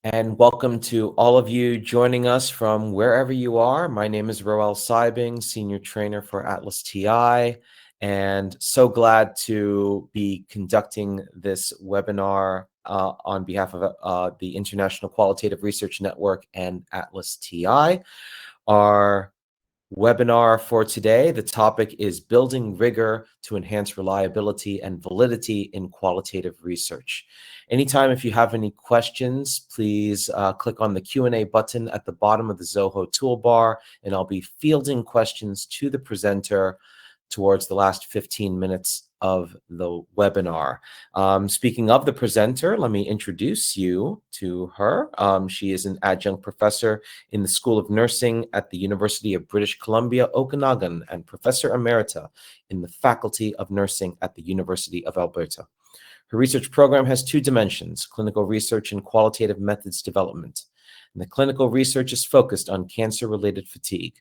And welcome to all of you joining us from wherever you are. My name is Roel Seibing, Senior Trainer for ATLAS.ti, and so glad to be conducting this webinar on behalf of the International Qualitative Research Network and ATLAS.ti. Our webinar for today, the topic is Building Rigor to Enhance Reliability and Validity in Qualitative Research. Anytime if you have any questions, please click on the Q&A button at the bottom of the Zoho toolbar, and I'll be fielding questions to the presenter towards the last 15 minutes of the webinar. Speaking of the presenter, let me introduce you to her. She is an adjunct professor in the School of Nursing at the University of British Columbia, Okanagan, and Professor Emerita in the Faculty of Nursing at the University of Alberta. Her research program has two dimensions: clinical research and qualitative methods development. And the clinical research is focused on cancer-related fatigue.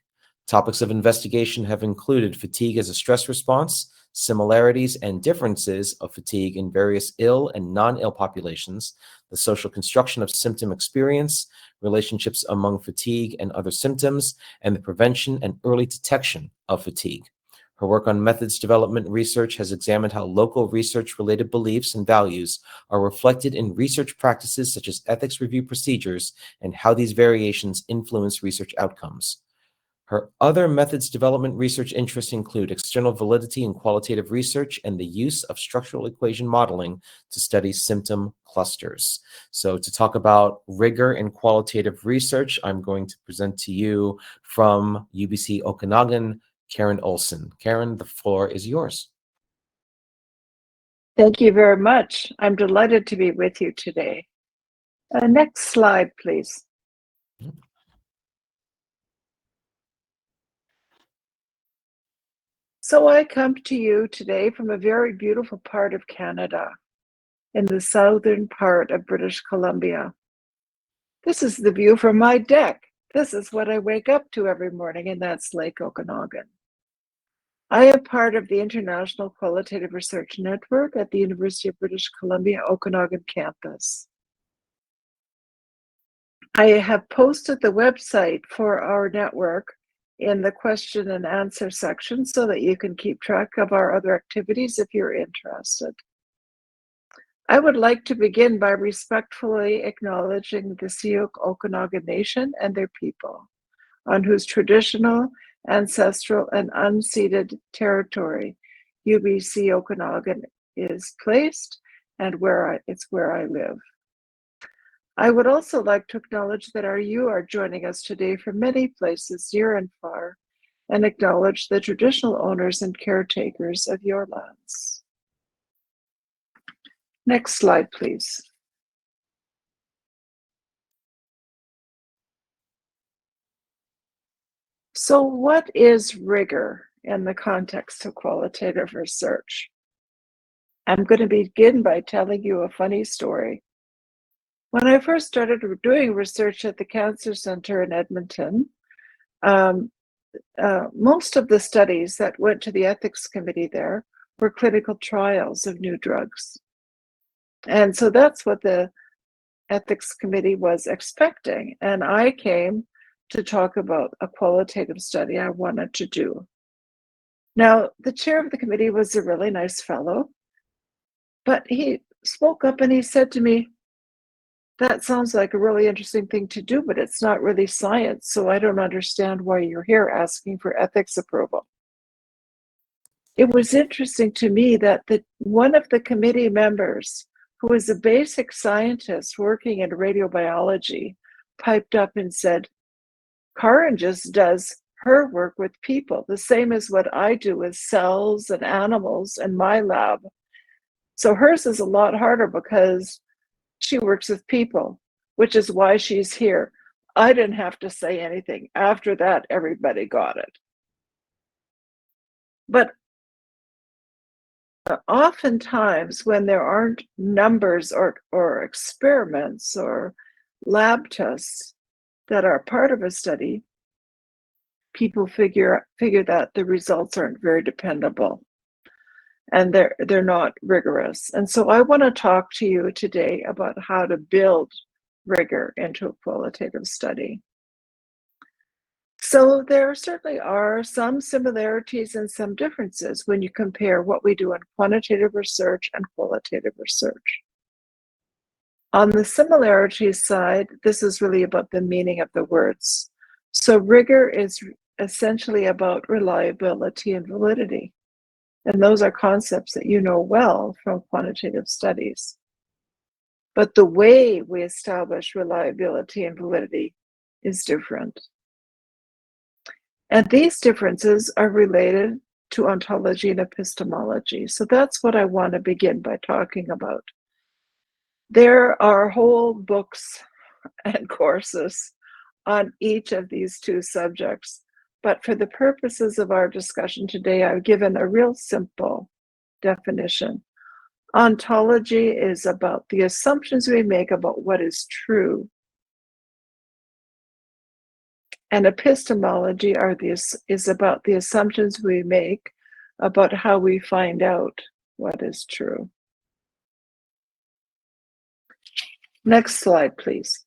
Topics of investigation have included fatigue as a stress response, similarities and differences of fatigue in various ill and non-ill populations, the social construction of symptom experience, relationships among fatigue and other symptoms, and the prevention and early detection of fatigue. Her work on methods development research has examined how local research-related beliefs and values are reflected in research practices such as ethics review procedures and how these variations influence research outcomes. Her other methods development research interests include external validity in qualitative research and the use of structural equation modeling to study symptom clusters. So to talk about rigor in qualitative research, I'm going to present to you from UBC Okanagan, Karen Olson. Karen, the floor is yours. Thank you very much. I'm delighted to be with you today. Next slide, please. So I come to you today from a very beautiful part of Canada, in the southern part of British Columbia. This is the view from my deck. This is what I wake up to every morning, and that's Lake Okanagan. I am part of the International Qualitative Research Network at the University of British Columbia Okanagan campus. I have posted the website for our network in the question and answer section so that you can keep track of our other activities if you're interested. I would like to begin by respectfully acknowledging the Syilx Okanagan Nation and their people, on whose traditional, ancestral, and unceded territory UBC Okanagan is placed, and it's where I live. I would also like to acknowledge that you are joining us today from many places near and far, and acknowledge the traditional owners and caretakers of your lands. Next slide, please. So what is rigor in the context of qualitative research? I'm going to begin by telling you a funny story. When I first started doing research at the Cancer Center in Edmonton, most of the studies that went to the ethics committee there were clinical trials of new drugs. And so that's what the ethics committee was expecting. And I came to talk about a qualitative study I wanted to do. Now, the chair of the committee was a really nice fellow, but he spoke up and he said to me, "That sounds like a really interesting thing to do, but it's not really science, so I don't understand why you're here asking for ethics approval." It was interesting to me that one of the committee members, who was a basic scientist working in radiobiology, piped up and said, "Karen just does her work with people, the same as what I do with cells and animals in my lab. So hers is a lot harder because she works with people, which is why she's here." I didn't have to say anything. After that, everybody got it. But oftentimes when there aren't numbers or experiments or lab tests that are part of a study, people figure that the results aren't very dependable and they're not rigorous. And so I want to talk to you today about how to build rigor into a qualitative study. So there certainly are some similarities and some differences when you compare what we do in quantitative research and qualitative research. On the similarities side, this is really about the meaning of the words. So rigor is essentially about reliability and validity. And those are concepts that you know well from quantitative studies. But the way we establish reliability and validity is different. And these differences are related to ontology and epistemology. So that's what I want to begin by talking about. There are whole books and courses on each of these two subjects, but for the purposes of our discussion today, I've given a real simple definition. Ontology is about the assumptions we make about what is true. And epistemology is about the assumptions we make about how we find out what is true. Next slide, please.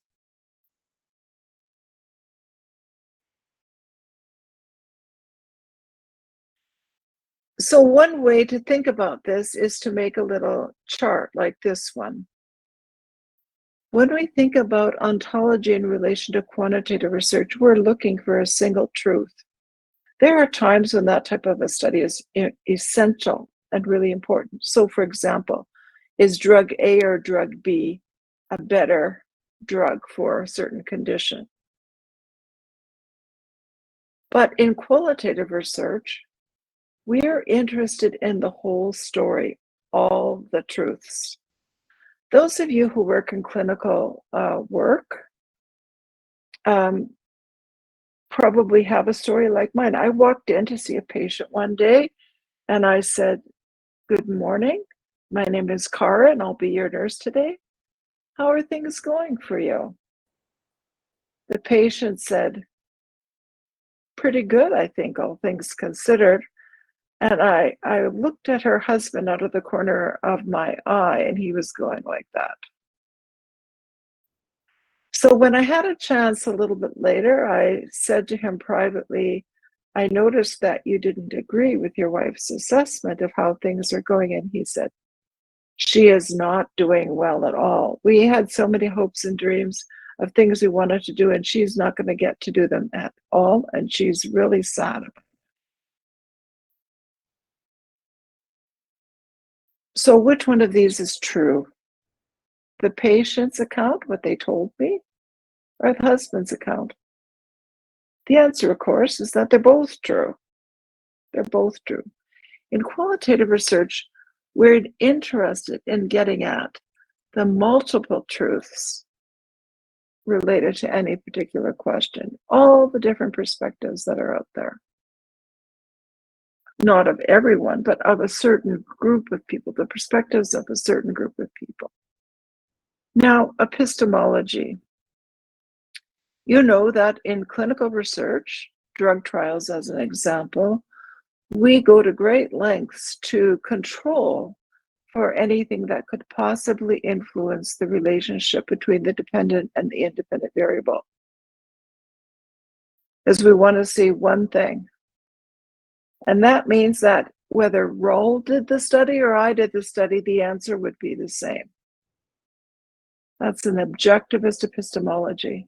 So one way to think about this is to make a little chart like this one. When we think about ontology in relation to quantitative research, we're looking for a single truth. There are times when that type of a study is essential and really important. So for example, is drug A or drug B a better drug for a certain condition? But in qualitative research, we're interested in the whole story, all the truths. Those of you who work in clinical work probably have a story like mine. I walked in to see a patient one day and I said, "Good morning, my name is Cara and I'll be your nurse today. How are things going for you?" The patient said, "Pretty good, I think, all things considered." And I looked at her husband out of the corner of my eye, and he was going like that. So when I had a chance a little bit later, I said to him privately, "I noticed that you didn't agree with your wife's assessment of how things are going." And he said, "She is not doing well at all. We had so many hopes and dreams of things we wanted to do, and she's not going to get to do them at all. And she's really sad about it." So which one of these is true? The patient's account, what they told me, or the husband's account? The answer, of course, is that they're both true. They're both true. In qualitative research, we're interested in getting at the multiple truths related to any particular question, all the different perspectives that are out there. Not of everyone, but of a certain group of people, the perspectives of a certain group of people. Now, epistemology. You know that in clinical research, drug trials as an example, we go to great lengths to control for anything that could possibly influence the relationship between the dependent and the independent variable. Because we want to see one thing. And that means that whether Roll did the study or I did the study, the answer would be the same. That's an objectivist epistemology.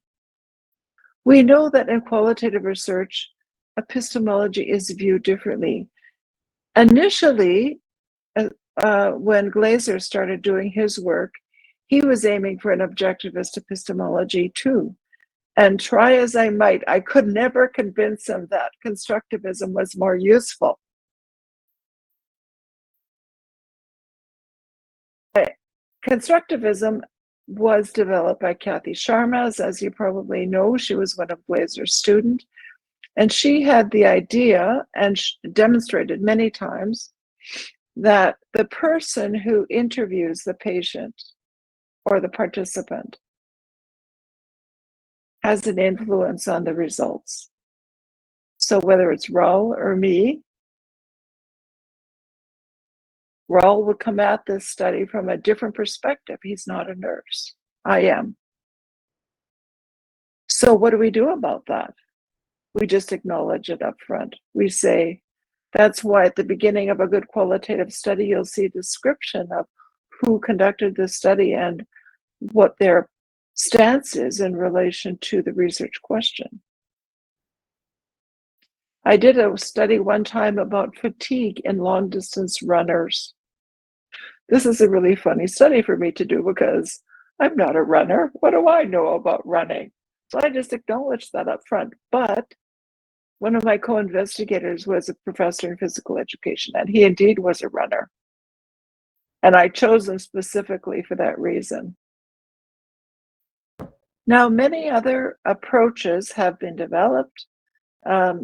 We know that in qualitative research, epistemology is viewed differently. Initially, when Glaser started doing his work, he was aiming for an objectivist epistemology too. And try as I might, I could never convince him that constructivism was more useful. Constructivism was developed by Kathy Sharma, as you probably know. She was one of Glaser's students. And she had the idea, and demonstrated many times, that the person who interviews the patient or the participant has an influence on the results. So whether it's Raul or me, Raul would come at this study from a different perspective. He's not a nurse. I am. So what do we do about that? We just acknowledge it up front. We say, that's why at the beginning of a good qualitative study, you'll see a description of who conducted the study and what their stance is in relation to the research question. I did a study one time about fatigue in long distance runners. This is a really funny study for me to do because I'm not a runner. What do I know about running? So I just acknowledged that up front. But one of my co-investigators was a professor in physical education, and he indeed was a runner. And I chose him specifically for that reason. Now, many other approaches have been developed.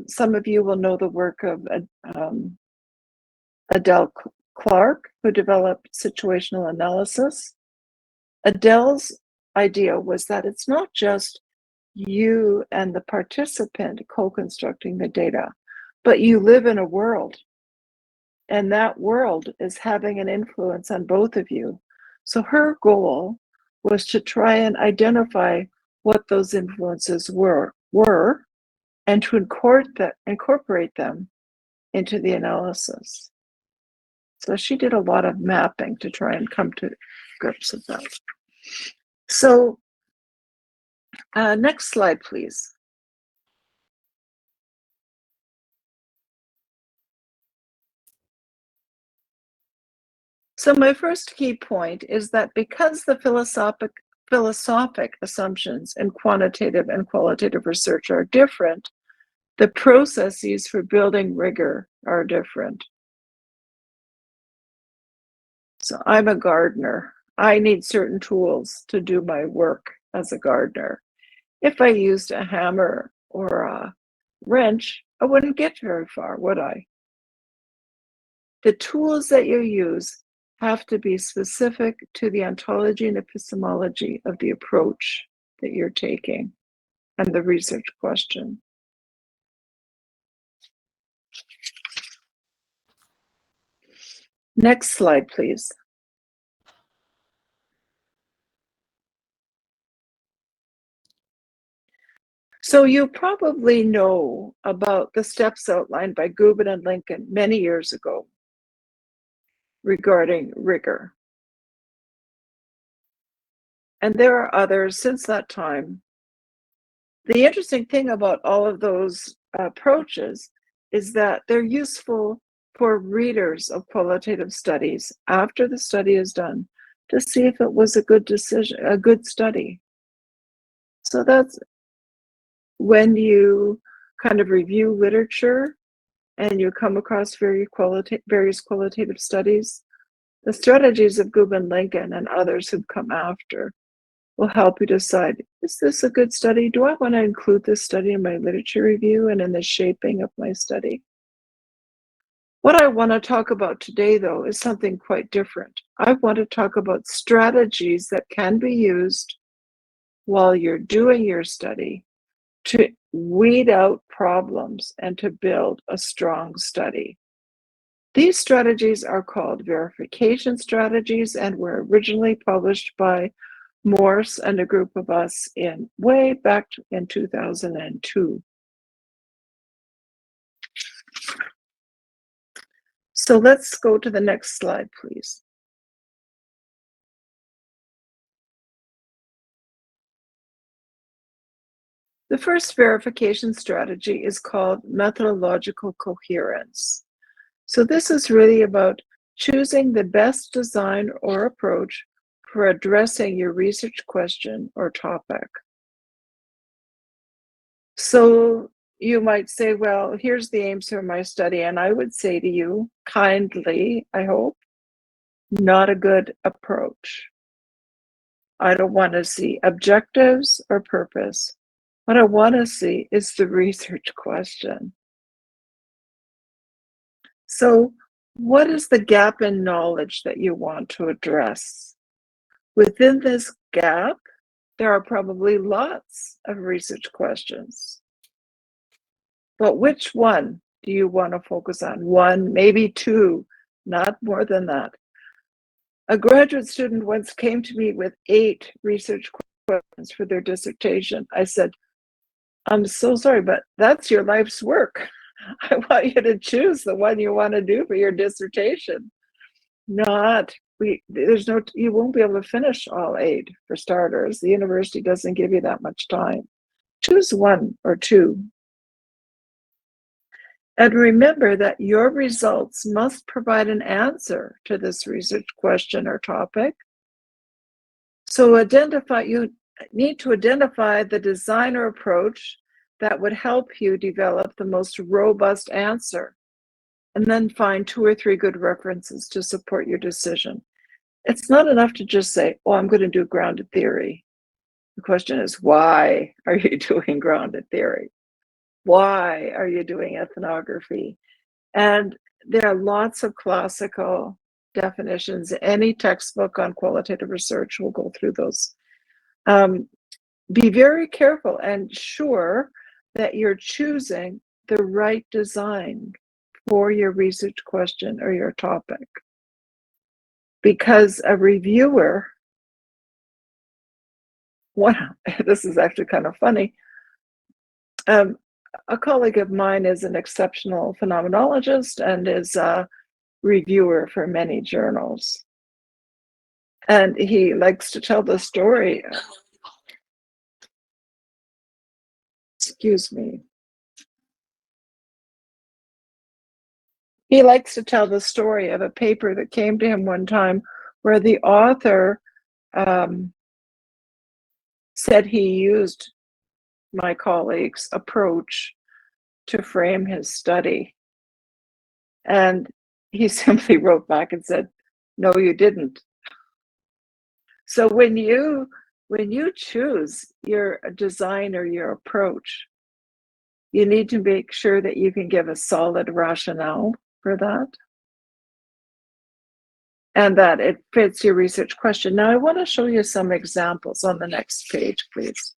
Some of you will know the work of Adele Clark, who developed situational analysis. Adele's idea was that it's not just you and the participant co-constructing the data, but you live in a world, and that world is having an influence on both of you. So her goal was to try and identify what those influences were and to incorporate them into the analysis. So she did a lot of mapping to try and come to grips with that. So next slide, please. So my first key point is that because the philosophic assumptions in quantitative and qualitative research are different, the processes for building rigor are different. So I'm a gardener. I need certain tools to do my work as a gardener. If I used a hammer or a wrench, I wouldn't get very far, would I? The tools that you use have to be specific to the ontology and epistemology of the approach that you're taking and the research question. Next slide, please. So you probably know about the steps outlined by Gubin and Lincoln many years ago regarding rigor. And there are others since that time. The interesting thing about all of those approaches is that they're useful for readers of qualitative studies after the study is done to see if it was a good decision, a good study. So that's when you kind of review literature and you come across various qualitative studies, the strategies of Gubin, Lincoln, and others who've come after will help you decide, is this a good study? Do I want to include this study in my literature review and in the shaping of my study? What I want to talk about today, though, is something quite different. I want to talk about strategies that can be used while you're doing your study to weed out problems and to build a strong study. These strategies are called verification strategies and were originally published by Morse and a group of us way back in 2002. So let's go to the next slide, please. The first verification strategy is called methodological coherence. So this is really about choosing the best design or approach for addressing your research question or topic. So you might say, well, here's the aims for my study. And I would say to you, kindly, I hope, not a good approach. I don't want to see objectives or purpose. What I want to see is the research question. So what is the gap in knowledge that you want to address? Within this gap, there are probably lots of research questions. But which one do you want to focus on? One, maybe two, not more than that. A graduate student once came to me with 8 research questions for their dissertation. I said, I'm so sorry, but that's your life's work. I want you to choose the one you want to do for your dissertation. You won't be able to finish all 8 for starters. The university doesn't give you that much time. Choose 1 or 2. And remember that your results must provide an answer to this research question or topic. So you need to identify the design or approach that would help you develop the most robust answer, and then find 2 or 3 good references to support your decision. It's not enough to just say, oh, I'm going to do grounded theory. The question is, why are you doing grounded theory? Why are you doing ethnography? And there are lots of classical definitions. Any textbook on qualitative research will go through those. Be very careful and sure that you're choosing the right design for your research question or your topic. Because a reviewer, this is actually kind of funny. A colleague of mine is an exceptional phenomenologist and is a reviewer for many journals. And he likes to tell the story. Excuse me. He likes to tell the story of a paper that came to him one time where the author said he used my colleague's approach to frame his study. And he simply wrote back and said, no, you didn't. So when you choose your design or your approach, you need to make sure that you can give a solid rationale for that and that it fits your research question. Now, I want to show you some examples on the next page, please.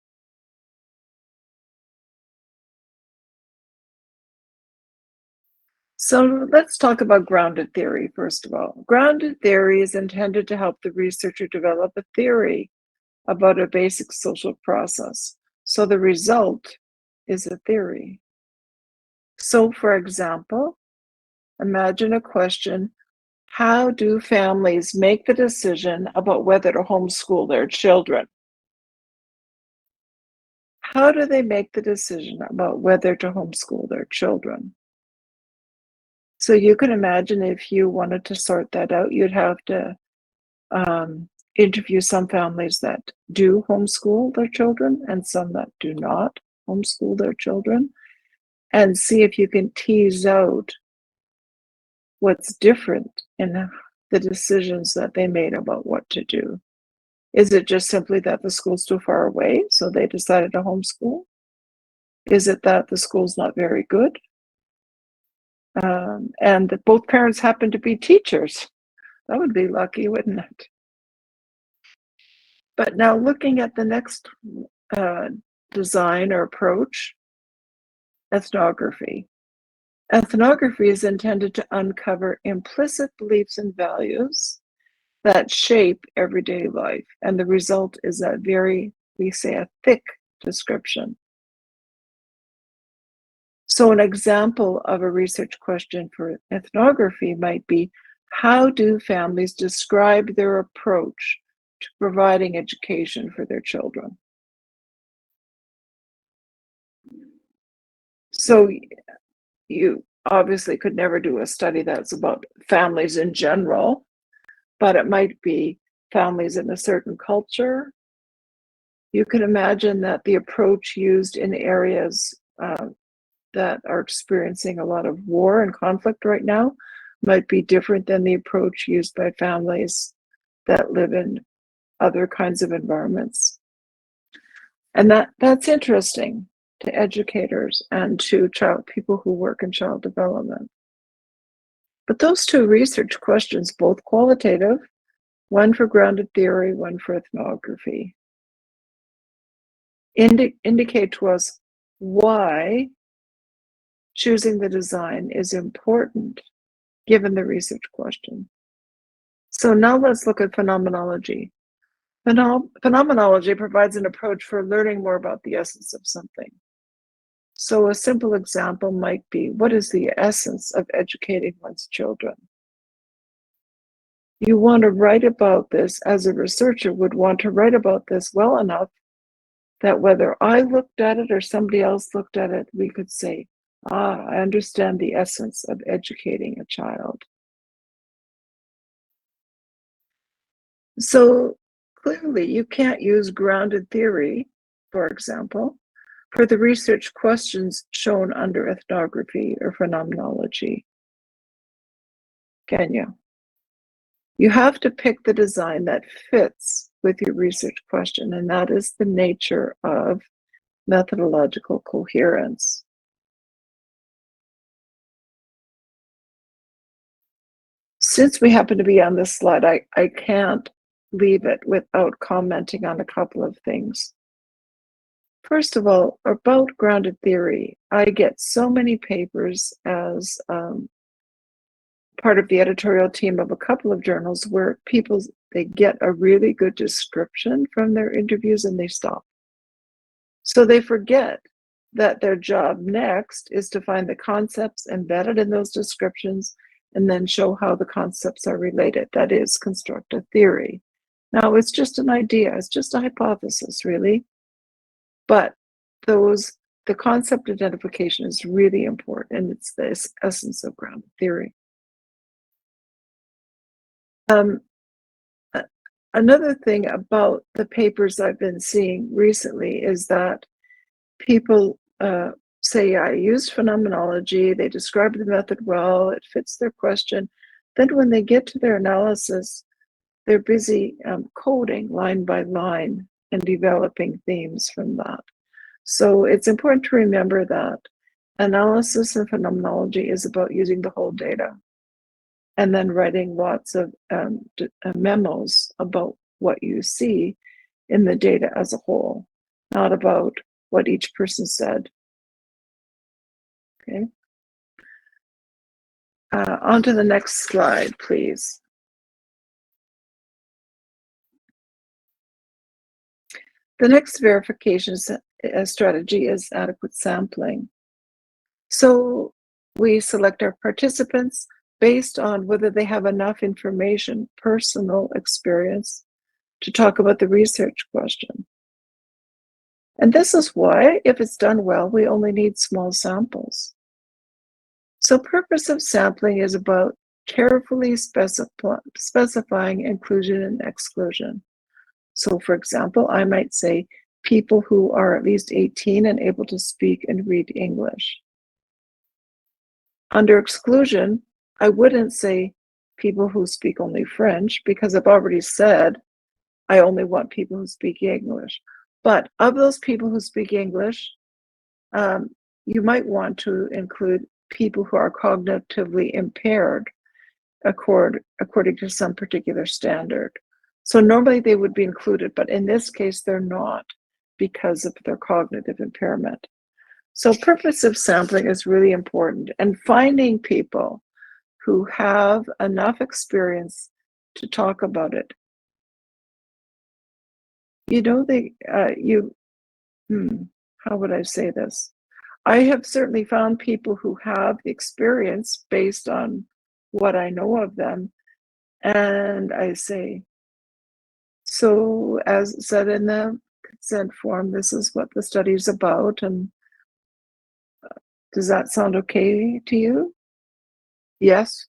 So let's talk about grounded theory, first of all. Grounded theory is intended to help the researcher develop a theory about a basic social process. So the result is a theory. So, for example, imagine a question: how do families make the decision about whether to homeschool their children? How do they make the decision about whether to homeschool their children? So you can imagine if you wanted to sort that out, you'd have to interview some families that do homeschool their children and some that do not homeschool their children, and see if you can tease out what's different in the decisions that they made about what to do. Is it just simply that the school's too far away, so they decided to homeschool? Is it that the school's not very good? And that both parents happen to be teachers? That would be lucky, wouldn't it? But now looking at the next design or approach, ethnography. Ethnography is intended to uncover implicit beliefs and values that shape everyday life. And the result is a thick description. So an example of a research question for ethnography might be, how do families describe their approach to providing education for their children? So you obviously could never do a study that's about families in general, but it might be families in a certain culture. You can imagine that the approach used in areas that are experiencing a lot of war and conflict right now might be different than the approach used by families that live in other kinds of environments. And that's interesting to educators and to people who work in child development. But those 2 research questions, both qualitative, one for grounded theory, one for ethnography, indicate to us why choosing the design is important given the research question. So now let's look at phenomenology. Phenomenology provides an approach for learning more about the essence of something. So a simple example might be, what is the essence of educating one's children? You want to write about this, as a researcher would want to write about this well enough that whether I looked at it or somebody else looked at it, we could say, I understand the essence of educating a child. So clearly you can't use grounded theory, for example, for the research questions shown under ethnography or phenomenology. Can you? You have to pick the design that fits with your research question, and that is the nature of methodological coherence. Since we happen to be on this slide, I can't leave it without commenting on a couple of things. First of all, about grounded theory, I get so many papers as part of the editorial team of a couple of journals where they get a really good description from their interviews and they stop. So they forget that their job next is to find the concepts embedded in those descriptions and then show how the concepts are related. That is constructive theory. Now, it's just an idea, it's just a hypothesis, really. But the concept identification is really important, and it's the essence of grounded theory. Another thing about the papers I've been seeing recently is that people say, I used phenomenology, they describe the method well, it fits their question. Then when they get to their analysis, they're busy coding line by line and developing themes from that. So it's important to remember that analysis and phenomenology is about using the whole data and then writing lots of memos about what you see in the data as a whole, not about what each person said. Okay. On to the next slide, please. The next verification strategy is adequate sampling. So we select our participants based on whether they have enough information, personal experience, to talk about the research question. And this is why, if it's done well, we only need small samples. So purposive sampling is about carefully specifying inclusion and exclusion. So for example, I might say people who are at least 18 and able to speak and read English. Under exclusion, I wouldn't say people who speak only French, because I've already said I only want people who speak English. But of those people who speak English, you might want to include people who are cognitively impaired according to some particular standard. So normally they would be included, but in this case, they're not because of their cognitive impairment. So purposive sampling is really important, and finding people who have enough experience to talk about it. You know, how would I say this? I have certainly found people who have the experience based on what I know of them. And I say, so as said in the consent form, this is what the study is about. And does that sound okay to you? Yes.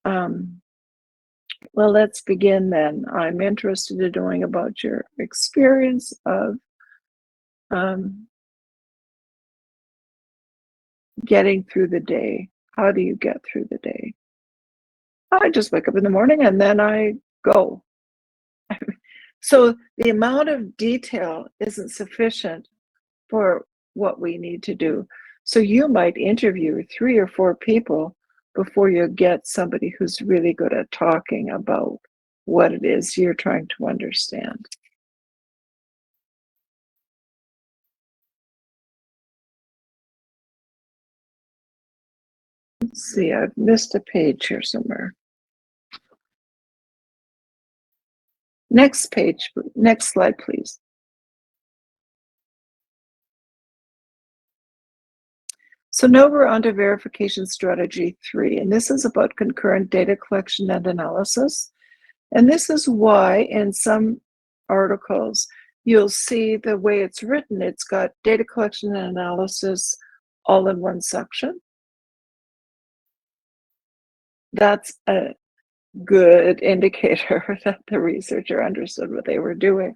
Well, let's begin then. I'm interested in knowing about your experience of getting through the day. How do you get through the day? I just wake up in the morning and then I go. So the amount of detail isn't sufficient for what we need to do. So you might interview 3 or 4 people before you get somebody who's really good at talking about what it is you're trying to understand. Let's see, I've missed a page here somewhere. Next page, next slide, please. So now we're on to verification strategy 3, and this is about concurrent data collection and analysis. And this is why in some articles, you'll see the way it's written, it's got data collection and analysis all in one section. That's a good indicator that the researcher understood what they were doing.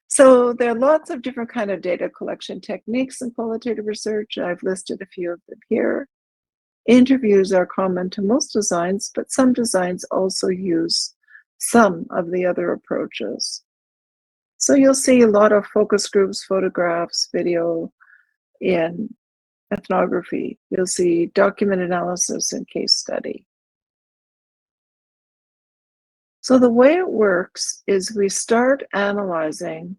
So there are lots of different kind of data collection techniques in qualitative research. I've listed a few of them here. Interviews are common to most designs, but some designs also use some of the other approaches. So you'll see a lot of focus groups, photographs, video in ethnography. You'll see document analysis and case study. So the way it works is we start analyzing,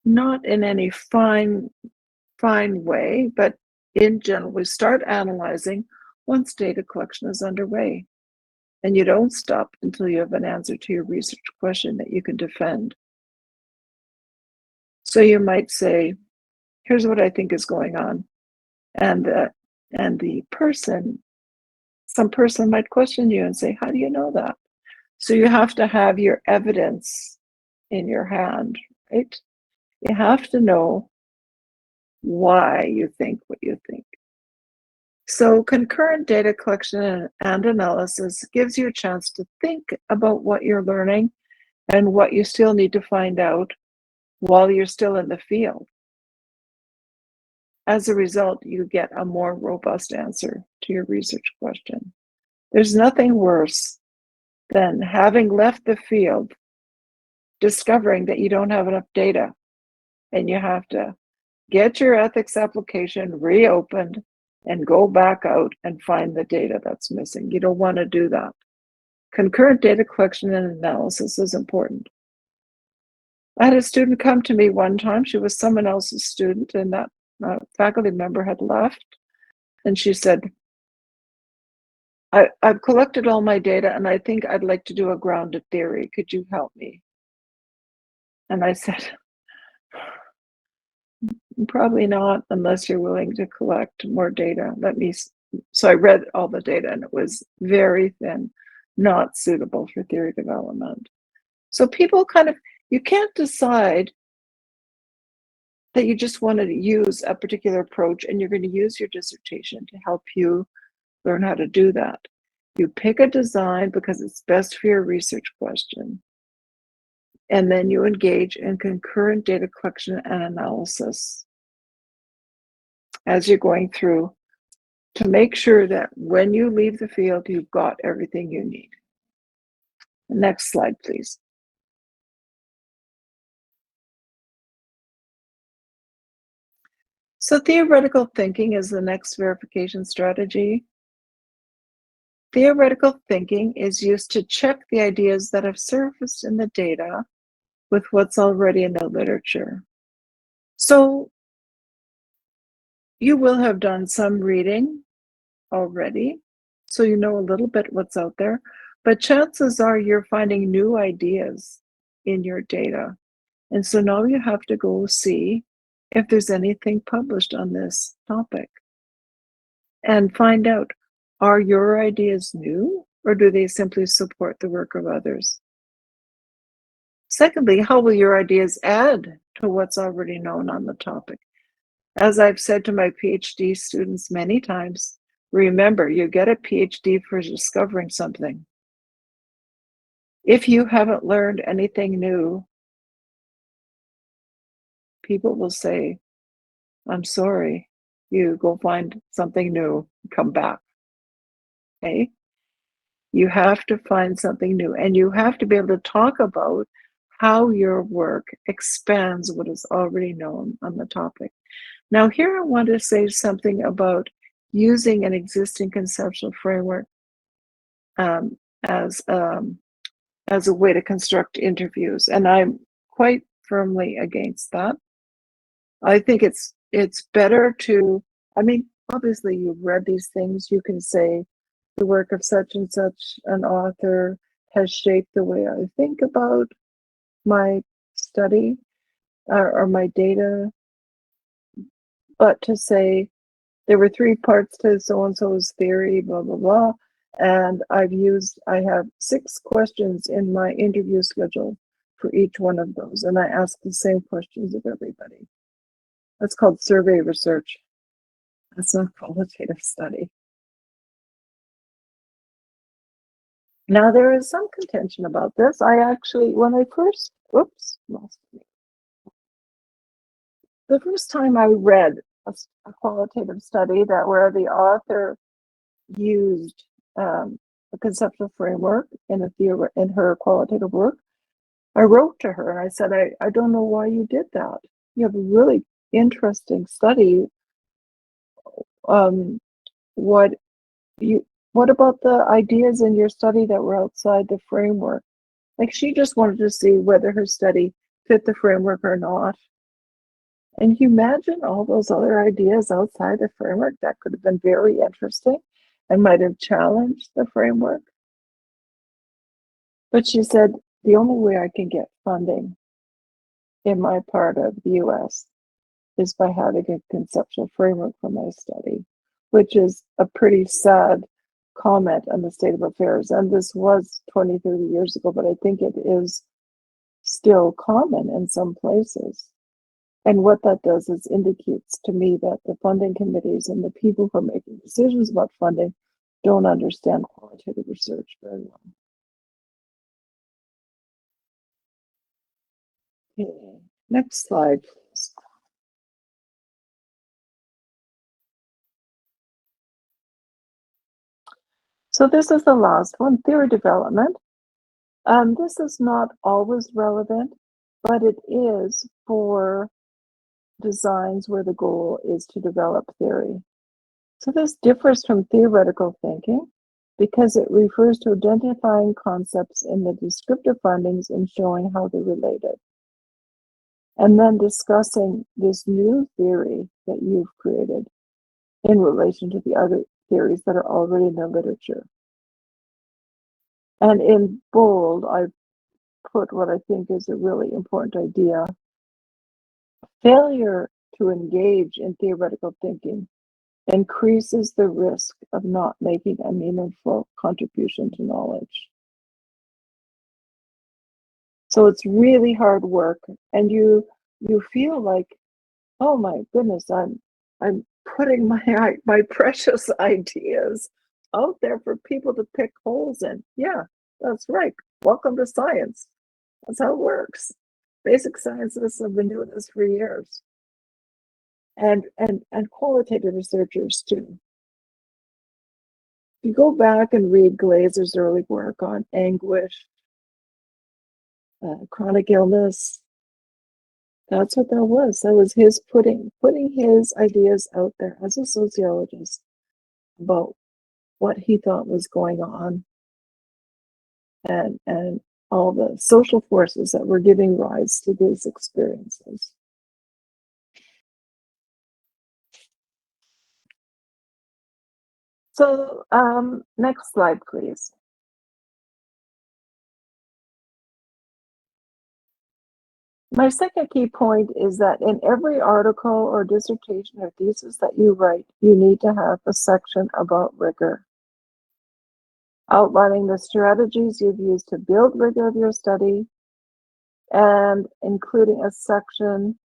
not in any fine way, but in general, we start analyzing once data collection is underway. And you don't stop until you have an answer to your research question that you can defend. So you might say, here's what I think is going on. And the person, some person might question you and say, how do you know that? So you have to have your evidence in your hand, right? You have to know why you think what you think. So concurrent data collection and analysis gives you a chance to think about what you're learning and what you still need to find out while you're still in the field. As a result, you get a more robust answer to your research question. There's nothing worse than having left the field, discovering that you don't have enough data, and you have to get your ethics application reopened and go back out and find the data that's missing. You don't want to do that. Concurrent data collection and analysis is important. I had a student come to me one time. She was someone else's student, and that faculty member had left. And she said, I've collected all my data, and I think I'd like to do a grounded theory. Could you help me? And I said, probably not, unless you're willing to collect more data. So I read all the data, and it was very thin, not suitable for theory development. So people you can't decide that you just want to use a particular approach and you're going to use your dissertation to help you learn how to do that. You pick a design because it's best for your research question. And then you engage in concurrent data collection and analysis as you're going through to make sure that when you leave the field, you've got everything you need. Next slide, please. So theoretical thinking is the next verification strategy. Theoretical thinking is used to check the ideas that have surfaced in the data with what's already in the literature. So you will have done some reading already, so you know a little bit what's out there, but chances are you're finding new ideas in your data. And so now you have to go see if there's anything published on this topic and find out, are your ideas new or do they simply support the work of others? Secondly, how will your ideas add to what's already known on the topic? As I've said to my PhD students many times, remember, you get a PhD for discovering something. If you haven't learned anything new, people will say, I'm sorry, you go find something new, come back. Okay? You have to find something new, and you have to be able to talk about how your work expands what is already known on the topic. Now, here I want to say something about using an existing conceptual framework as a way to construct interviews, and I'm quite firmly against that. I think it's better to, obviously you've read these things, you can say the work of such and such an author has shaped the way I think about my study or my data, but to say there were 3 parts to so-and-so's theory, blah, blah, blah. And I have 6 questions in my interview schedule for each one of those. And I ask the same questions of everybody. That's called survey research. That's not qualitative study. Now, there is some contention about this. I actually, when I first, the first time I read a qualitative study where the author used a conceptual framework in her qualitative work, I wrote to her and I said, I don't know why you did that. You have a really interesting study. What about the ideas in your study that were outside the framework? Like, she just wanted to see whether her study fit the framework or not. And you imagine all those other ideas outside the framework that could have been very interesting and might have challenged the framework. But she said, the only way I can get funding in my part of the US is by having a conceptual framework for my study, which is a pretty sad comment on the state of affairs. And this was 20, 30 years ago, but I think it is still common in some places. And what that does is indicates to me that the funding committees and the people who are making decisions about funding don't understand qualitative research very well. Okay. Next slide, please. So this is the last one, theory development. This is not always relevant, but it is for designs where the goal is to develop theory. So this differs from theoretical thinking because it refers to identifying concepts in the descriptive findings and showing how they're related. And then discussing this new theory that you've created in relation to the other theories that are already in the literature. And in bold, I've put what I think is a really important idea. Failure to engage in theoretical thinking increases the risk of not making a meaningful contribution to knowledge. So it's really hard work, and you feel like, oh my goodness, I'm putting my precious ideas out there for people to pick holes in. Yeah, that's right. Welcome to science. That's how it works. Basic scientists have been doing this for years. And qualitative researchers too. If you go back and read Glazer's early work on anguish, chronic illness, that's what that was. That was his putting his ideas out there as a sociologist about what he thought was going on and all the social forces that were giving rise to these experiences. So next slide, please. My second key point is that in every article or dissertation or thesis that you write, you need to have a section about rigor, outlining the strategies you've used to build rigor of your study, and including a section.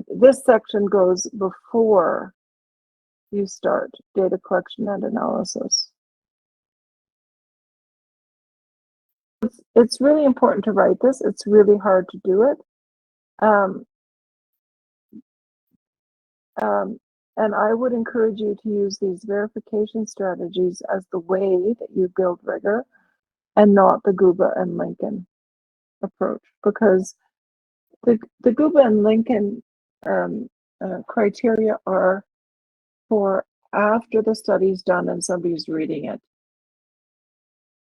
This section goes before you start data collection and analysis. It's really important to write this. It's really hard to do it. And I would encourage you to use these verification strategies as the way that you build rigor and not the Guba and Lincoln approach, because the Guba and Lincoln criteria are for after the study's done and somebody's reading it.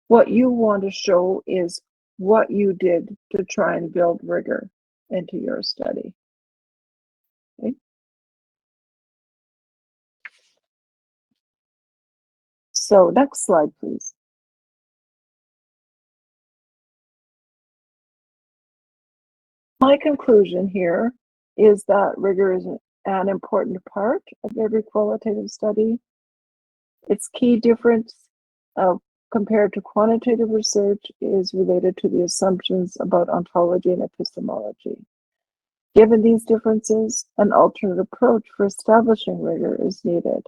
What you want to show is what you did to try and build rigor into your study. Okay? So next slide, please. My conclusion here is that rigor is an important part of every qualitative study. Its key difference compared to quantitative research is related to the assumptions about ontology and epistemology. Given these differences, an alternate approach for establishing rigor is needed.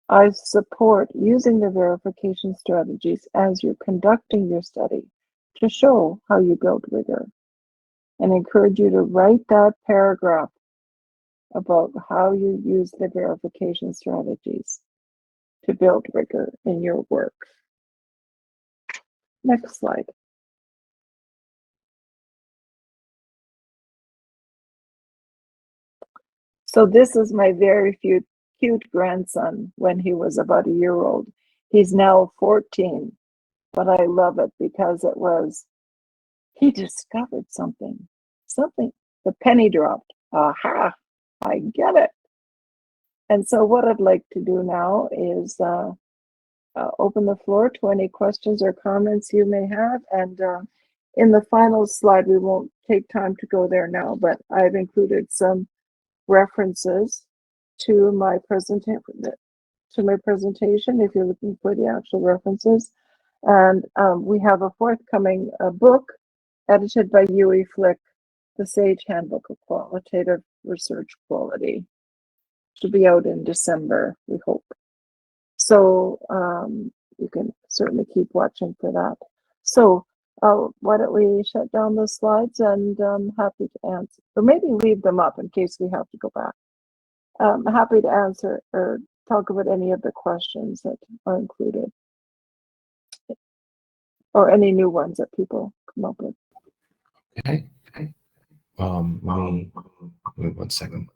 I support using the verification strategies as you're conducting your study to show how you build rigor, and encourage you to write that paragraph about how you use the verification strategies to build rigor in your work. Next slide. So this is my very cute grandson when he was about a year old. He's now 14, but I love it because he discovered something, the penny dropped. Aha, I get it. And so what I'd like to do now is open the floor to any questions or comments you may have. And in the final slide, we won't take time to go there now, but I've included some references to my presentation if you're looking for the actual references. And we have a forthcoming book edited by Yui Flick, The Sage Handbook of Qualitative Research Quality. Should be out in December, we hope. So you can certainly keep watching for that. So why don't we shut down the slides, and I'm happy to answer, or maybe leave them up in case we have to go back. I'm happy to answer or talk about any of the questions that are included, or any new ones that people come up with. Okay. Let me 1 second.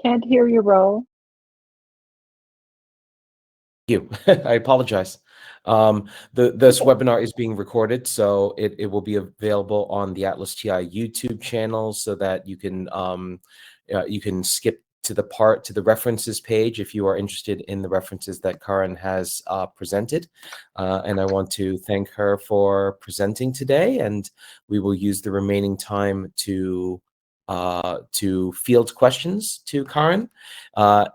Can't hear you, Ro. You. I apologize. This webinar is being recorded, so it will be available on the ATLAS.ti YouTube channel, so that you can skip to the references page if you are interested in the references that Karen has presented. And I want to thank her for presenting today, and we will use the remaining time to field questions to Karen.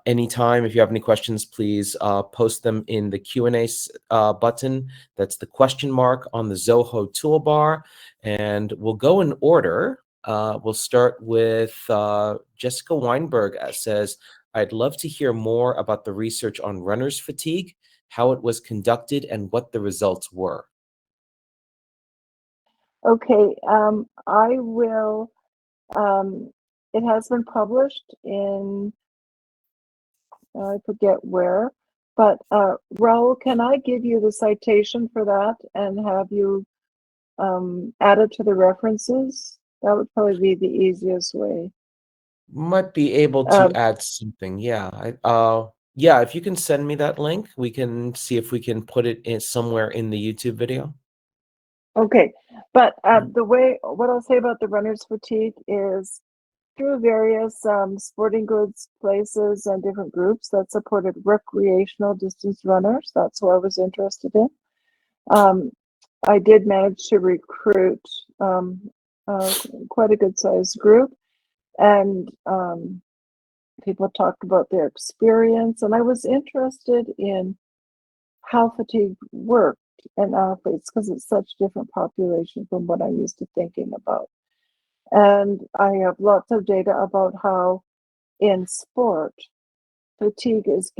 Anytime, if you have any questions, please post them in the Q&A button. That's the question mark on the Zoho toolbar. And we'll go in order. We'll start with Jessica Weinberg. Says, I'd love to hear more about the research on runner's fatigue, how it was conducted, and what the results were. Okay, I will. It has been published in, I forget where, but Raul, can I give you the citation for that and have you add it to the references? That would probably be the easiest way. Might be able to add something. Yeah. Yeah, if you can send me that link, we can see if we can put it in somewhere in the YouTube video. Okay, but what I'll say about the runner's fatigue is through various sporting goods places and different groups that supported recreational distance runners. That's what I was interested in. I did manage to recruit quite a good sized group, and people talked about their experience, and I was interested in how fatigue worked in athletes because it's such a different population from what I'm used to thinking about. And I have lots of data about how in sport, fatigue is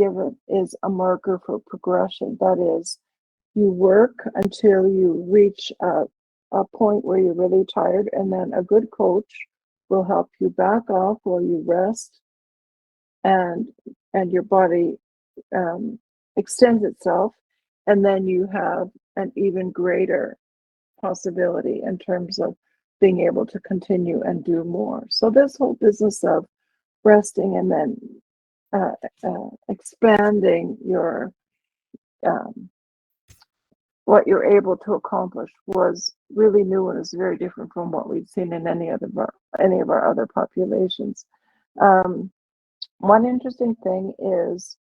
a marker for progression. That is, you work until you reach a point where you're really tired, and then a good coach will help you back off while you rest, and your body extends itself, and then you have an even greater possibility in terms of being able to continue and do more. So this whole business of resting and then expanding your what you're able to accomplish was really new and is very different from what we've seen in any of our other populations. One interesting thing is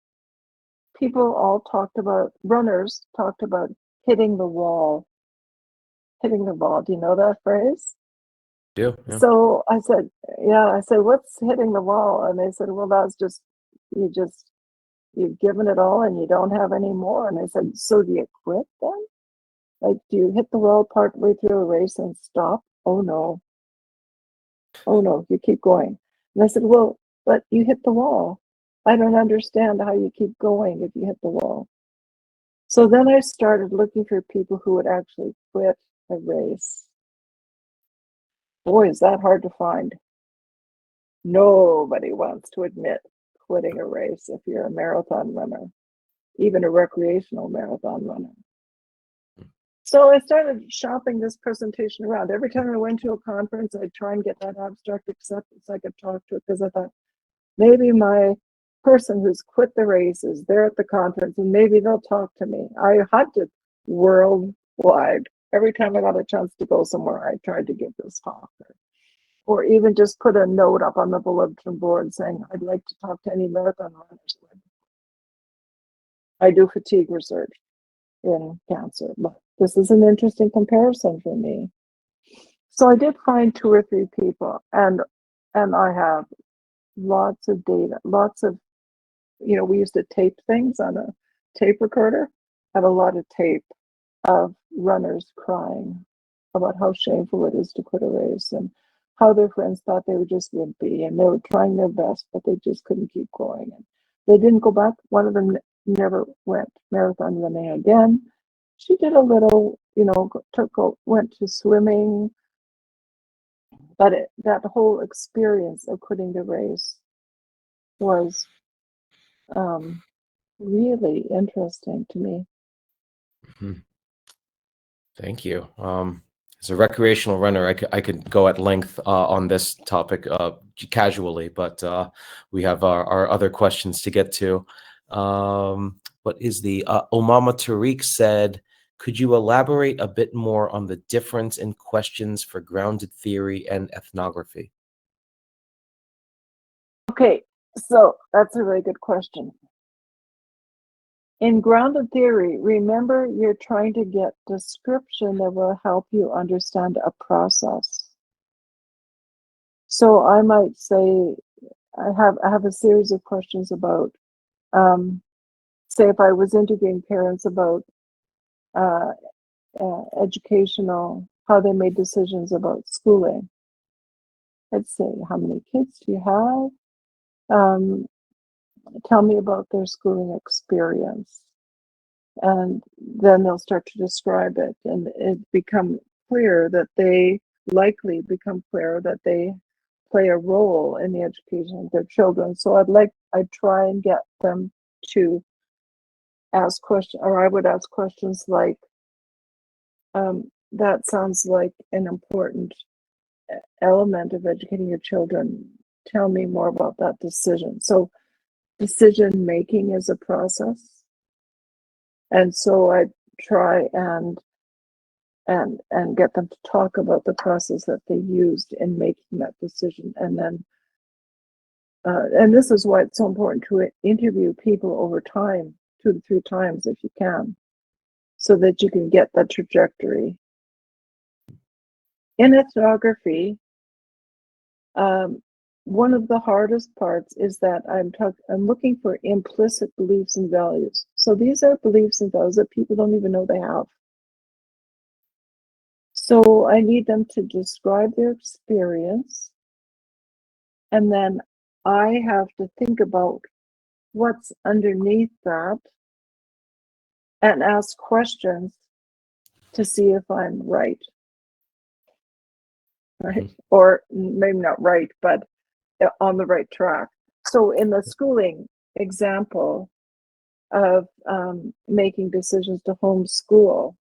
runners talked about hitting the wall. Hitting the ball. Do you know that phrase? Yeah. So I said, what's hitting the wall? And they said, well, that's just you've given it all and you don't have any more. And I said, so do you quit then? Like, do you hit the wall partway through a race and stop? Oh no, you keep going. And I said, well, but you hit the wall. I don't understand how you keep going if you hit the wall. So then I started looking for people who would actually quit a race. Boy, is that hard to find. Nobody wants to admit quitting a race if you're a marathon runner, even a recreational marathon runner. So I started shopping this presentation around. Every time I went to a conference, I'd try and get that abstract acceptance. I could talk to it because I thought maybe my person who's quit the race is there at the conference and maybe they'll talk to me. I hunted worldwide. Every time I got a chance to go somewhere, I tried to give this talk. Or even just put a note up on the bulletin board saying, I'd like to talk to any marathon runners. I do fatigue research in cancer, but this is an interesting comparison for me. So I did find 2 or 3 people, and I have lots of data, lots of, we used to tape things on a tape recorder. I have a lot of tape of runners crying about how shameful it is to quit a race and how their friends thought they were just wimpy and they were trying their best, but they just couldn't keep going. And they didn't go back. One of them never went marathon running again. She did a little, went to swimming, but that whole experience of quitting the race was really interesting to me. Mm-hmm. Thank you. As a recreational runner, I could go at length on this topic casually, but we have our other questions to get to. What is the Omama Tariq said, could you elaborate a bit more on the difference in questions for grounded theory and ethnography? Okay, so that's a really good question. In grounded theory, remember you're trying to get description that will help you understand a process. So I might say, I have a series of questions about, say if I was interviewing parents about educational, how they made decisions about schooling. I'd say, how many kids do you have? Tell me about their schooling experience. And then they'll start to describe it, and it become clear that they play a role in the education of their children. So I'd try and get them to ask questions, or I would ask questions like, that sounds like an important element of educating your children. Tell me more about that decision. So decision making is a process. And so I try and get them to talk about the process that they used in making that decision. And then, and this is why it's so important to interview people over time, 2 to 3 times if you can, so that you can get that trajectory. In ethnography, one of the hardest parts is that I'm looking for implicit beliefs and values. So these are beliefs and values that people don't even know they have. So I need them to describe their experience, and then I have to think about what's underneath that and ask questions to see if I'm right. Right? Or maybe not right, but on the right track. So in the schooling example of making decisions to homeschool,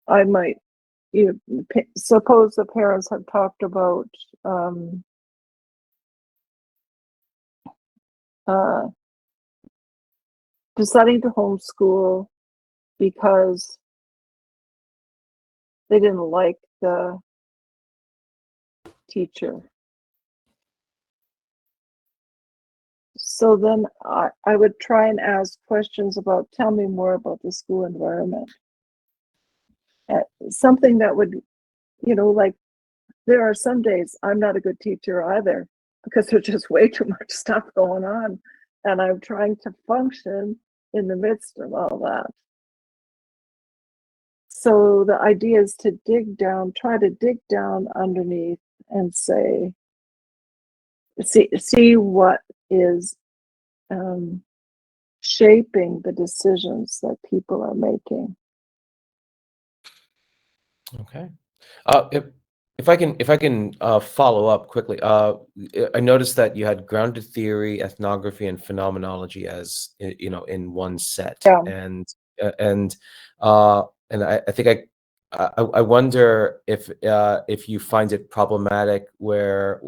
I might, suppose the parents have talked about deciding to homeschool because they didn't like the teacher. So then I would try and ask questions about, tell me more about the school environment. Something that would, like, there are some days I'm not a good teacher either because there's just way too much stuff going on. And I'm trying to function in the midst of all that. So the idea is to try to dig down underneath and see what is shaping the decisions that people are making. Okay. If I can follow up quickly, I noticed that you had grounded theory, ethnography, and phenomenology as in one set, Yeah. and I think I wonder if you find it problematic where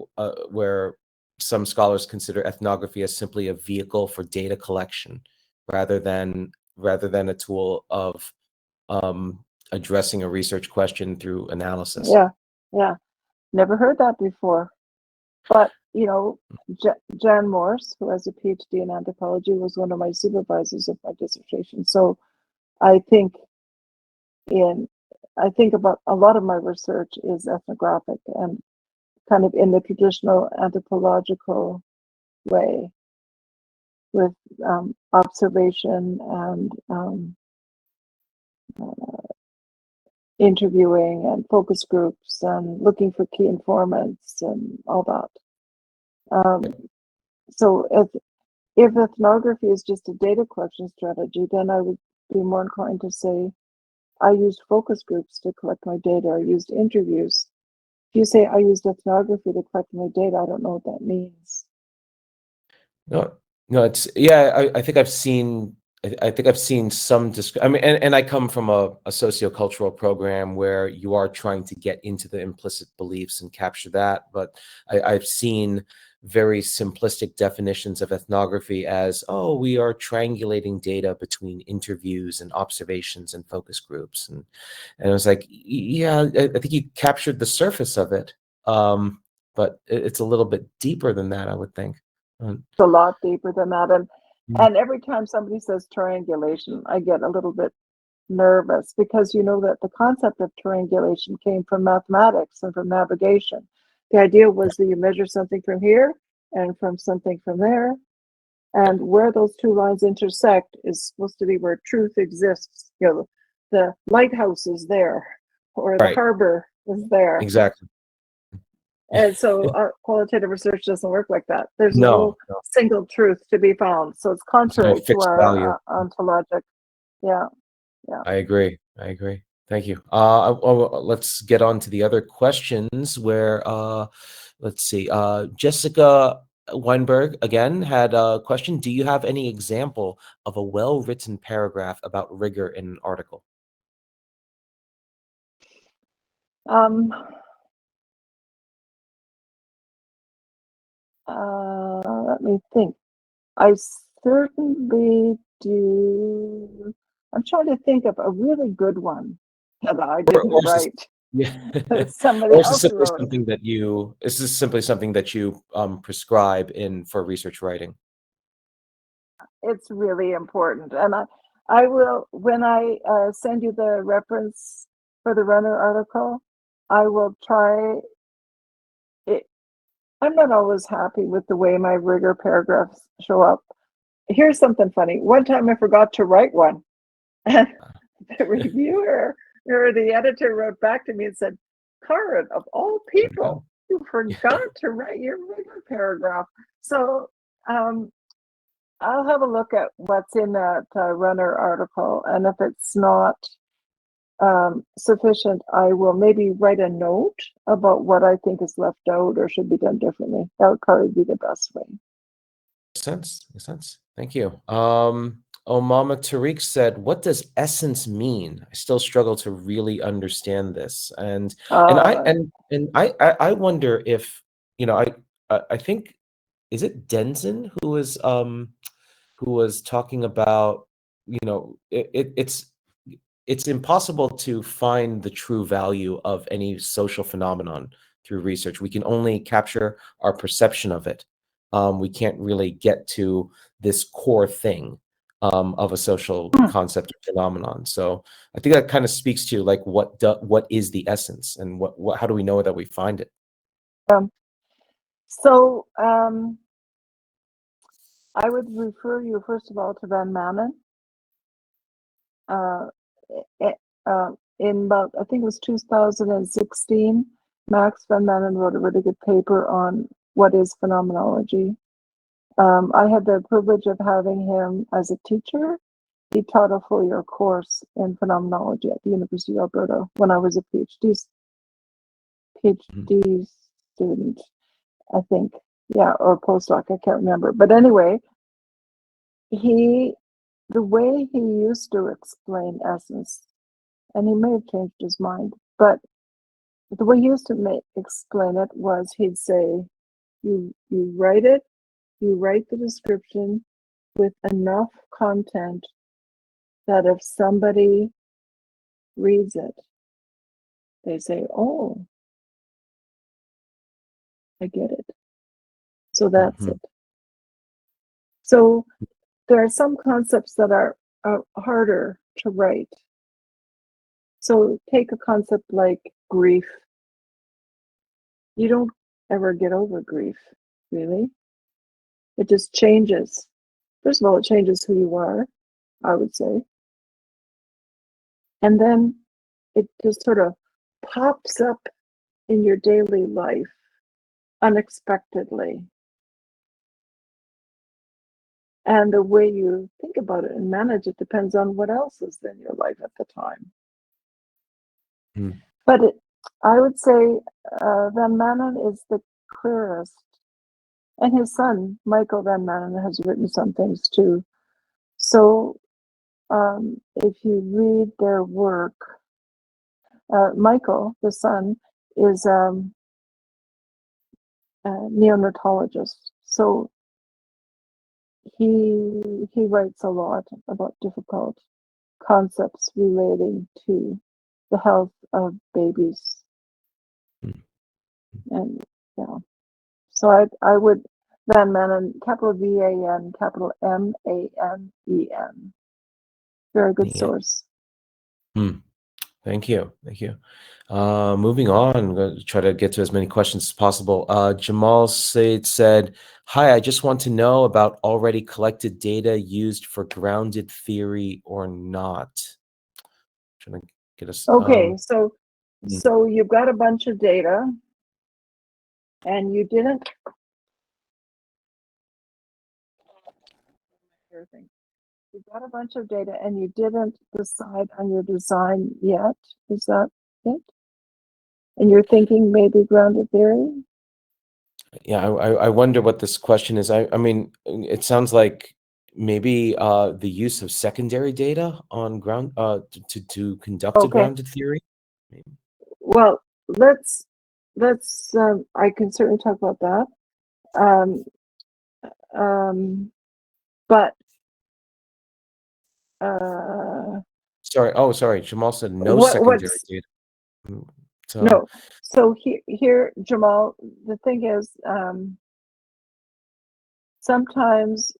some scholars consider ethnography as simply a vehicle for data collection rather than a tool of addressing a research question through analysis. Yeah. Never heard that before. But, Jan Morse, who has a PhD in anthropology, was one of my supervisors of my dissertation. So I think about a lot of my research is ethnographic and kind of in the traditional anthropological way with observation and interviewing and focus groups and looking for key informants and all that. So if ethnography is just a data collection strategy, then I would be more inclined to say I used focus groups to collect my data. I used interviews. If you say I used ethnography to collect my data, I don't know what that means. No, it's I think I've seen. I think I've seen some. I mean, and I come from a sociocultural program where you are trying to get into the implicit beliefs and capture that. But I've seen very simplistic definitions of ethnography as, oh, we are triangulating data between interviews and observations and focus groups, and I was like, yeah, I think you captured the surface of it, but it's a little bit deeper than that, I would think. It's a lot deeper than that. And every time somebody says triangulation, I get a little bit nervous because that the concept of triangulation came from mathematics and from navigation. The idea was that you measure something from here and from something from there. And where those two lines intersect is supposed to be where truth exists. The lighthouse is there or the harbor is there. Exactly. And so qualitative research doesn't work like that. There's no single truth to be found. So it's contrary to our ontologic. Yeah. I agree. Thank you. Let's get on to the other questions where, let's see, Jessica Weinberg again had a question. Do you have any example of a well-written paragraph about rigor in an article? Let me think. I certainly do. I'm trying to think of a really good one that I didn't write. Somebody else wrote it. Is this simply something that you prescribe for research writing? It's really important, and I will, when I send you the reference for the Runner article, I will try it. I'm not always happy with the way my rigor paragraphs show up. Here's something funny. One time I forgot to write one, and the reviewer or the editor wrote back to me and said, "Karen, of all people, you forgot to write your rigor paragraph." So I'll have a look at what's in that Runner article, and if it's not sufficient, I will maybe write a note about what I think is left out or should be done differently. That would probably be the best way. Makes sense. Thank you. Omama Tariq said, "What does essence mean? I still struggle to really understand this." And I wonder if I think, is it Denson who is who was talking about, it's impossible to find the true value of any social phenomenon through research. We can only capture our perception of it. We can't really get to this core thing of a social concept or phenomenon. So I think that kind of speaks to like what is the essence, and what how do we know that we find it? So I would refer you first of all to Van Manen. In about, I think it was 2016, Max Van Manen wrote a really good paper on what is phenomenology. I had the privilege of having him as a teacher. He taught a full year course in phenomenology at the University of Alberta when I was a PhD student, I think. Yeah, or postdoc, I can't remember. But anyway, the way he used to explain essence, and he may have changed his mind, but the way he used to explain it was he'd say, you write it, you write the description with enough content that if somebody reads it, they say, oh, I get it. So that's it. So there are some concepts that are harder to write. So take a concept like grief. You don't ever get over grief, really. It just changes. First of all, it changes who you are, I would say. And then it just sort of pops up in your daily life unexpectedly. And the way you think about it and manage it depends on what else is in your life at the time. But I would say Van Manen is the clearest. And his son, Michael Van Manen, has written some things too. So if you read their work, Michael, the son, is a neonatologist. So he writes a lot about difficult concepts relating to the health of babies. And yeah, so I would Van Manen, capital VAN, capital MANEN. Very good source. Thank you. Moving on, I'm going to try to get to as many questions as possible. Jamal said, hi, I just want to know about already collected data used for grounded theory or not. Trying to get us. Okay, so you've got a bunch of data and you didn't. You've got a bunch of data and you didn't decide on your design yet. Is that it? And you're thinking maybe grounded theory? Yeah, I wonder what this question is. I mean, it sounds like maybe the use of secondary data on ground to conduct a grounded theory. Maybe. Well, let's I can certainly talk about that. But sorry. Jamal said no secondary data. So, no. So here, Jamal, the thing is, sometimes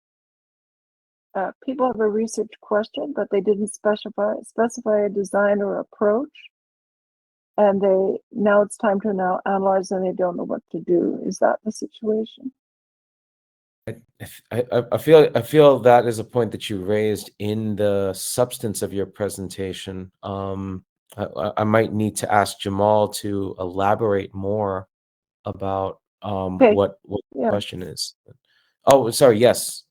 people have a research question, but they didn't specify a design or approach, and now it's time to now analyze, and they don't know what to do. Is that the situation? I feel that is a point that you raised in the substance of your presentation. I might need to ask Jamal to elaborate more about what the question is. Oh, sorry. Yes.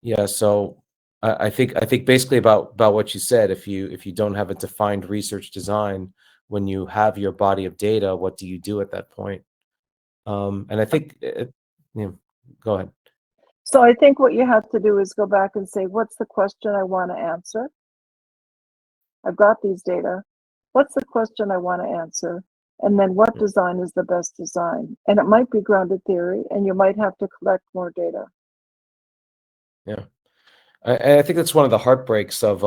Yeah. So I think basically about what you said. If you don't have a defined research design, when you have your body of data, what do you do at that point? And I think go ahead. So I think what you have to do is go back and say, what's the question I want to answer? I've got these data. What's the question I want to answer? And then what design is the best design? And it might be grounded theory, and you might have to collect more data. Yeah. I think that's one of the heartbreaks of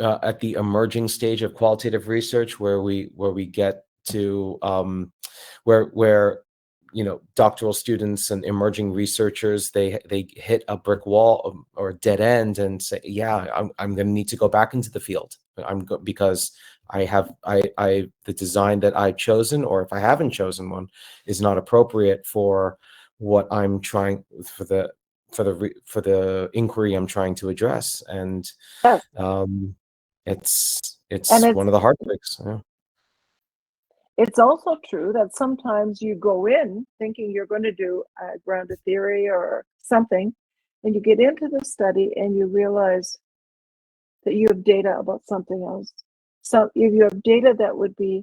at the emerging stage of qualitative research, where we get to where doctoral students and emerging researchers, they hit a brick wall or a dead end and say, yeah, I'm going to need to go back into the field. Because the design that I've chosen, or if I haven't chosen one, is not appropriate for what I'm trying for the inquiry I'm trying to address. And Yes. And it's one of the heartbreaks. Yeah. it's also true that sometimes you go in thinking you're going to do a grounded theory or something, and you get into the study and you realize that you have data about something else. So if you have data that would be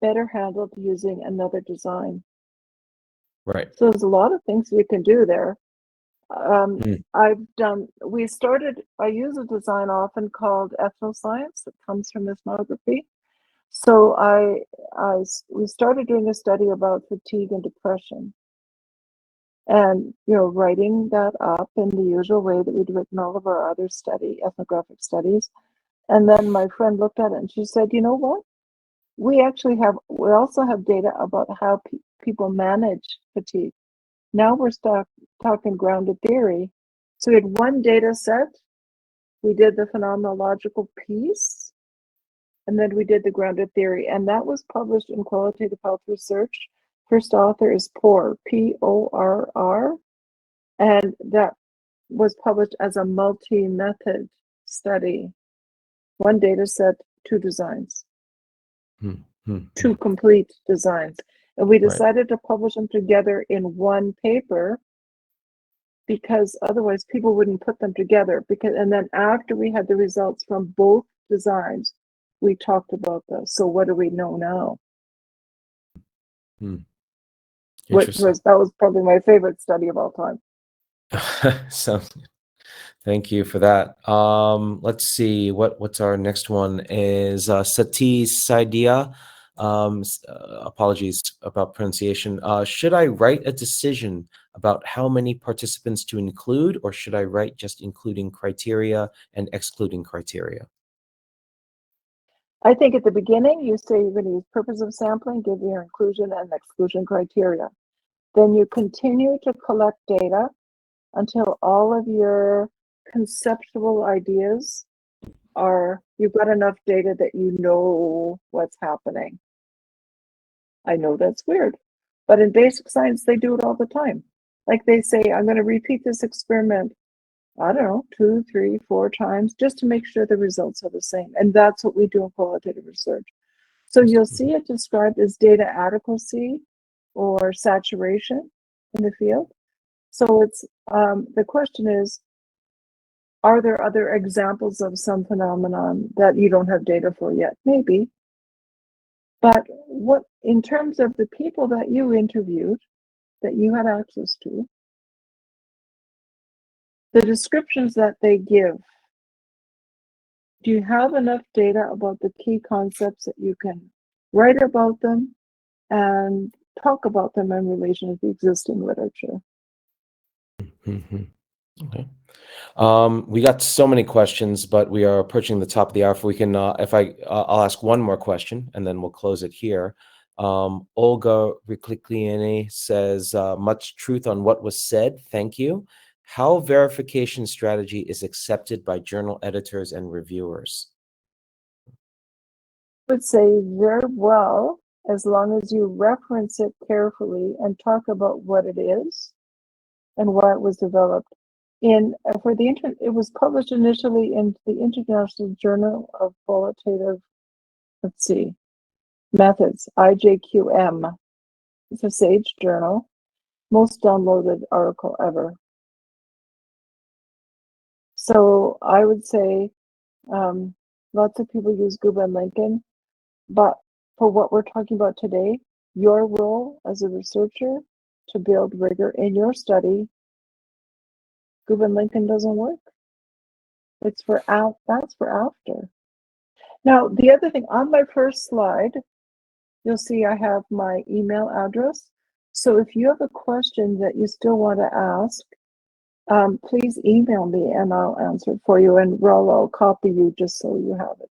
better handled using another design. Right. So there's a lot of things we can do there. I use a design often called ethnoscience that comes from ethnography. So we started doing a study about fatigue and depression, and writing that up in the usual way that we'd written all of our other ethnographic studies. And then my friend looked at it and she said, you know what? We also have data about how people manage fatigue. Now we're talking grounded theory. So we had one data set, we did the phenomenological piece, and then we did the grounded theory. And that was published in Qualitative Health Research. First author is PORR, P-O-R-R. And that was published as a multi-method study. One data set, two designs. Two complete designs. And we decided to publish them together in one paper because otherwise people wouldn't put them together. And then after we had the results from both designs, we talked about this. So what do we know now? That was probably my favorite study of all time. So thank you for that. Let's see, what's our next one is Sati Saidia. Apologies about pronunciation. Should I write a decision about how many participants to include, or should I write just including criteria and excluding criteria? I think at the beginning, you say you're going to use purpose of sampling, give your inclusion and exclusion criteria. Then you continue to collect data until all of your conceptual ideas you've got enough data that you know what's happening. I know that's weird, but in basic science, they do it all the time. Like they say, I'm going to repeat this experiment, I don't know, 2, 3, 4 times, just to make sure the results are the same. And that's what we do in qualitative research. So you'll see it described as data adequacy or saturation in the field. So it's the question is, are there other examples of some phenomenon that you don't have data for yet? Maybe. But what, in terms of the people that you interviewed, that you had access to, the descriptions that they give, do you have enough data about the key concepts that you can write about them and talk about them in relation to the existing literature? Okay. We got so many questions, but we are approaching the top of the hour. If we can, I'll ask one more question and then we'll close it here. Olga Riklikliene says, much truth on what was said. Thank you. How verification strategy is accepted by journal editors and reviewers? I would say very well, as long as you reference it carefully and talk about what it is and why it was developed. It was published initially in the International Journal of Qualitative, Methods, IJQM. It's a SAGE journal, most downloaded article ever. So I would say lots of people use Guba and Lincoln, but for what we're talking about today, your role as a researcher to build rigor in your study, Guba and Lincoln doesn't work. That's for after. Now, the other thing, on my first slide, you'll see I have my email address. So if you have a question that you still want to ask, please email me and I'll answer it for you. And Raul, I'll copy you just so you have it.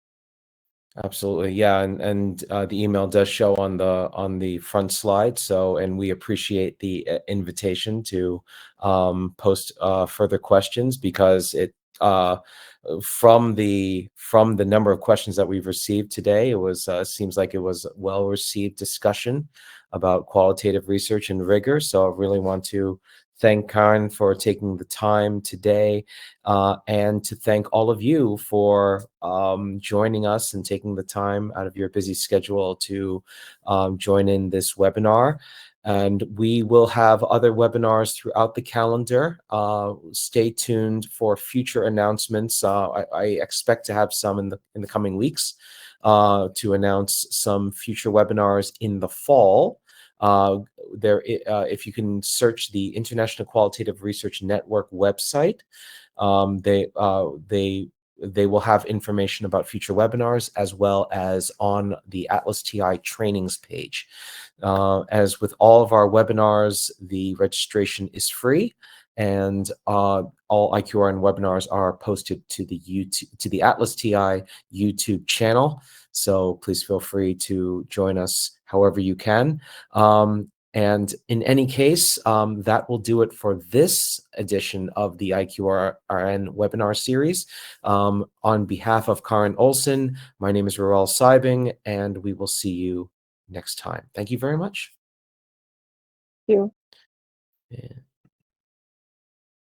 Absolutely, yeah, and the email does show on the front slide. So, and we appreciate the invitation to post further questions, because it from the number of questions that we've received today, it was seems like it was a well-received discussion about qualitative research and rigor. So I really want to thank Karen for taking the time today, and to thank all of you for joining us and taking the time out of your busy schedule to join in this webinar. And we will have other webinars throughout the calendar. Stay tuned for future announcements. I expect to have some in the coming weeks to announce some future webinars in the fall. If you can search the International Qualitative Research Network website, they will have information about future webinars, as well as on the ATLAS.ti trainings page. As with all of our webinars, the registration is free, and all IQRN webinars are posted to the ATLAS.ti YouTube channel. So please feel free to join us however you can. And in any case, that will do it for this edition of the IQRN webinar series. On behalf of Karen Olson, my name is Raul Seibing, and we will see you next time. Thank you very much. Thank you. Yeah.